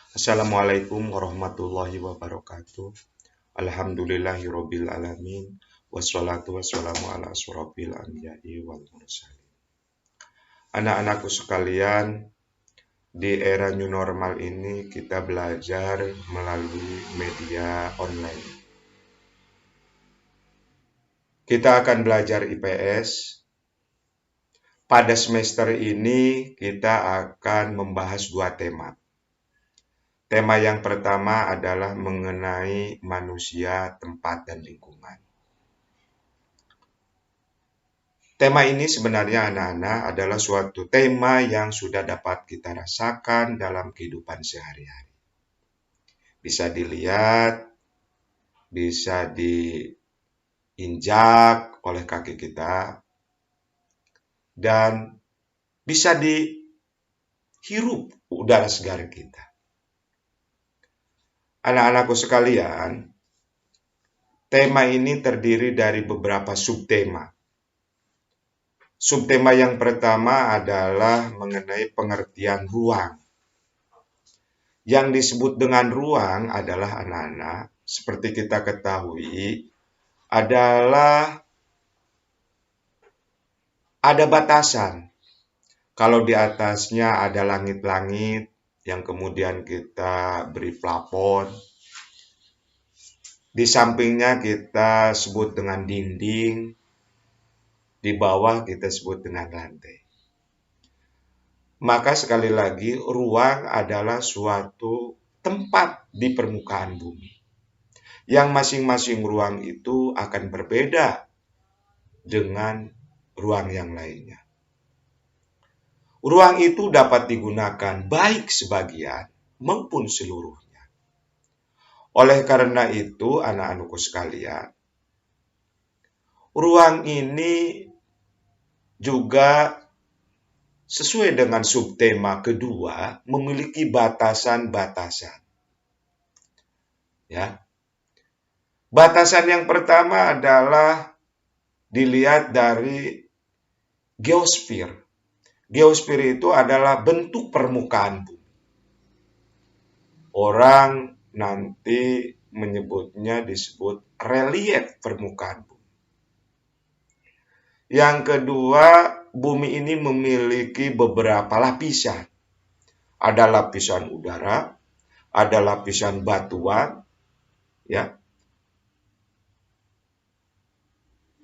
Assalamualaikum warahmatullahi wabarakatuh. Alhamdulillahirabbil alamin. Wassalatu wassalamu ala asyrofil anbiya'i wal mursalin. Anak-anakku sekalian, di era new normal ini kita belajar melalui media online. Kita akan belajar IPS. Pada semester ini kita akan membahas dua tema. Tema yang pertama adalah mengenai manusia, tempat, dan lingkungan. Tema ini sebenarnya anak-anak adalah suatu tema yang sudah dapat kita rasakan dalam kehidupan sehari-hari. Bisa dilihat, bisa diinjak oleh kaki kita, dan bisa dihirup udara segar kita. Anak-anakku sekalian, tema ini terdiri dari beberapa subtema. Subtema yang pertama adalah mengenai pengertian ruang. Yang disebut dengan ruang adalah anak-anak, seperti kita ketahui, adalah ada batasan. Kalau di atasnya ada langit-langit yang kemudian kita beri plafon, di sampingnya kita sebut dengan dinding, di bawah kita sebut dengan lantai. Maka sekali lagi, ruang adalah suatu tempat di permukaan bumi. Yang masing-masing ruang itu akan berbeda dengan ruang yang lainnya. Ruang itu dapat digunakan baik sebagian maupun seluruhnya. Oleh karena itu, anak-anakku sekalian, ruang ini juga sesuai dengan subtema kedua memiliki batasan-batasan. Ya. Batasan yang pertama adalah dilihat dari geosfer. Geosfer itu adalah bentuk permukaan bumi. Orang nanti menyebutnya disebut relief permukaan bumi. Yang kedua, bumi ini memiliki beberapa lapisan. Ada lapisan udara, ada lapisan batuan, ya.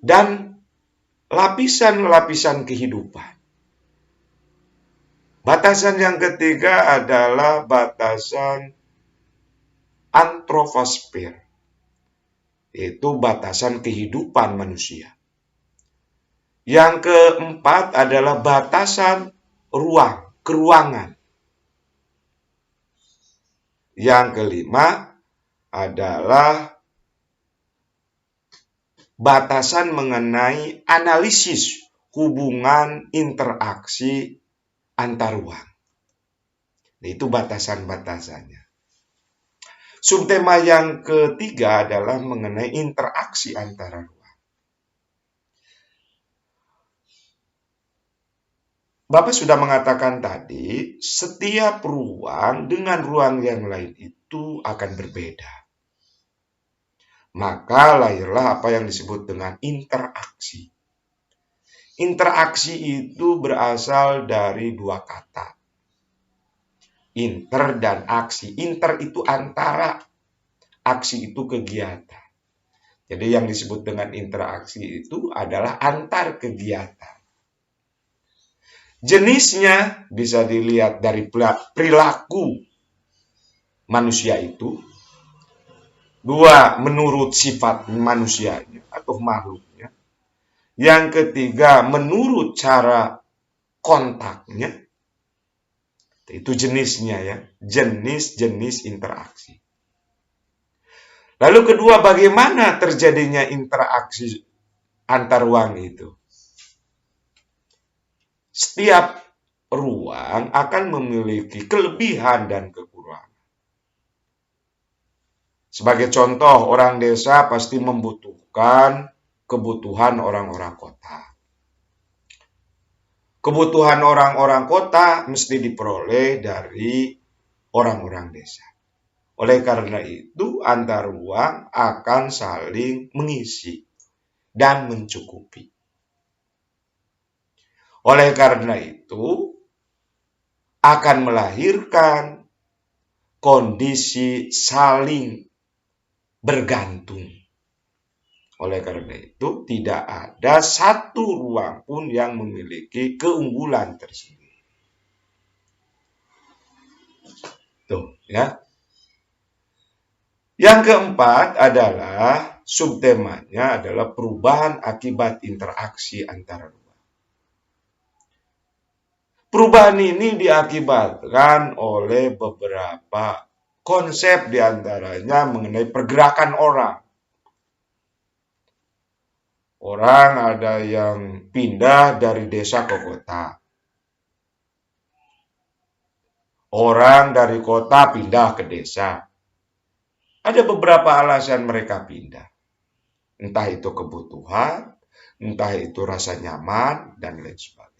Dan lapisan-lapisan kehidupan. Batasan yang ketiga adalah batasan antroposfer, yaitu batasan kehidupan manusia. Yang keempat adalah batasan ruang, keruangan. Yang kelima adalah batasan mengenai analisis hubungan interaksi antar ruang. Itu batasan-batasannya. Subtema yang ketiga adalah mengenai interaksi antara ruang. Bapak sudah mengatakan tadi, setiap ruang dengan ruang yang lain itu akan berbeda. Maka lahirlah apa yang disebut dengan interaksi. Interaksi itu berasal dari dua kata. Inter dan aksi. Inter itu antara, aksi itu kegiatan. Jadi yang disebut dengan interaksi itu adalah antar kegiatan. Jenisnya bisa dilihat dari perilaku manusia itu. Dua, menurut sifat manusianya atau makhluknya. Yang ketiga, menurut cara kontaknya. Itu jenisnya ya, jenis-jenis interaksi. Lalu kedua, bagaimana terjadinya interaksi antar ruang itu? Setiap ruang akan memiliki kelebihan dan kekurangan. Sebagai contoh, orang desa pasti membutuhkan kebutuhan orang-orang kota. Kebutuhan orang-orang kota mesti diperoleh dari orang-orang desa. Oleh karena itu, antar ruang akan saling mengisi dan mencukupi. Oleh karena itu, akan melahirkan kondisi saling bergantung. Oleh karena itu, tidak ada satu ruang pun yang memiliki keunggulan tersendiri. Tuh, ya. Yang keempat adalah subtemanya adalah perubahan akibat interaksi antara ruang. Perubahan ini diakibatkan oleh beberapa konsep, diantaranya mengenai pergerakan orang. Orang ada yang pindah dari desa ke kota. Orang dari kota pindah ke desa. Ada beberapa alasan mereka pindah. Entah itu kebutuhan, entah itu rasa nyaman, dan lain sebagainya.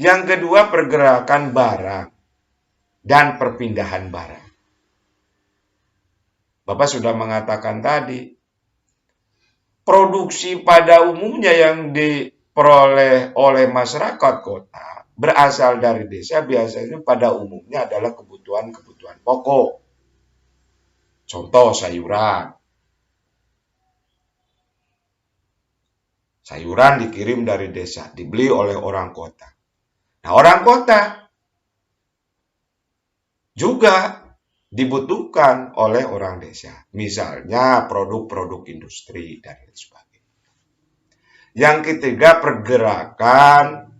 Yang kedua, pergerakan barang dan perpindahan barang. Bapak sudah mengatakan tadi, produksi pada umumnya yang diperoleh oleh masyarakat kota berasal dari desa, biasanya pada umumnya adalah kebutuhan-kebutuhan pokok. Contoh sayuran. Sayuran dikirim dari desa, dibeli oleh orang kota. Nah, orang kota juga dibutuhkan oleh orang desa. Misalnya produk-produk industri dan lain sebagainya. Yang ketiga, pergerakan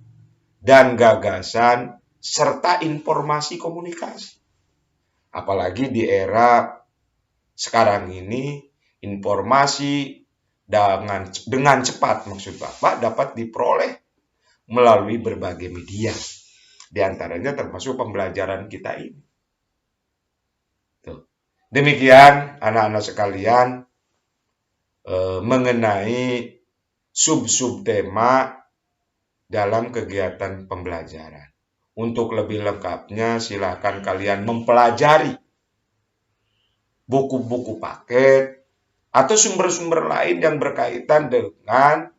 dan gagasan serta informasi komunikasi. Apalagi di era sekarang ini, informasi dengan cepat, maksud Bapak, dapat diperoleh melalui berbagai media. Di antaranya termasuk pembelajaran kita ini. Tuh. Demikian anak-anak sekalian mengenai sub-sub tema dalam kegiatan pembelajaran. Untuk lebih lengkapnya silakan kalian mempelajari buku-buku paket atau sumber-sumber lain yang berkaitan dengan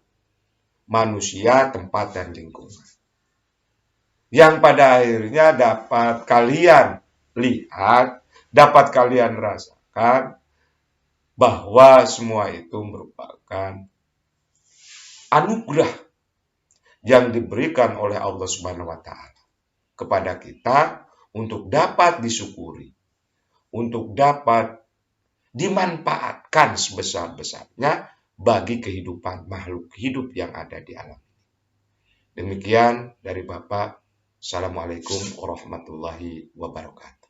manusia, tempat, dan lingkungan. Yang pada akhirnya dapat kalian lihat, dapat kalian rasakan bahwa semua itu merupakan anugerah yang diberikan oleh Allah Subhanahu wa Ta'ala kepada kita untuk dapat disyukuri, untuk dapat dimanfaatkan sebesar-besarnya bagi kehidupan makhluk hidup yang ada di alam ini. Demikian dari Bapak. Assalamualaikum warahmatullahi wabarakatuh.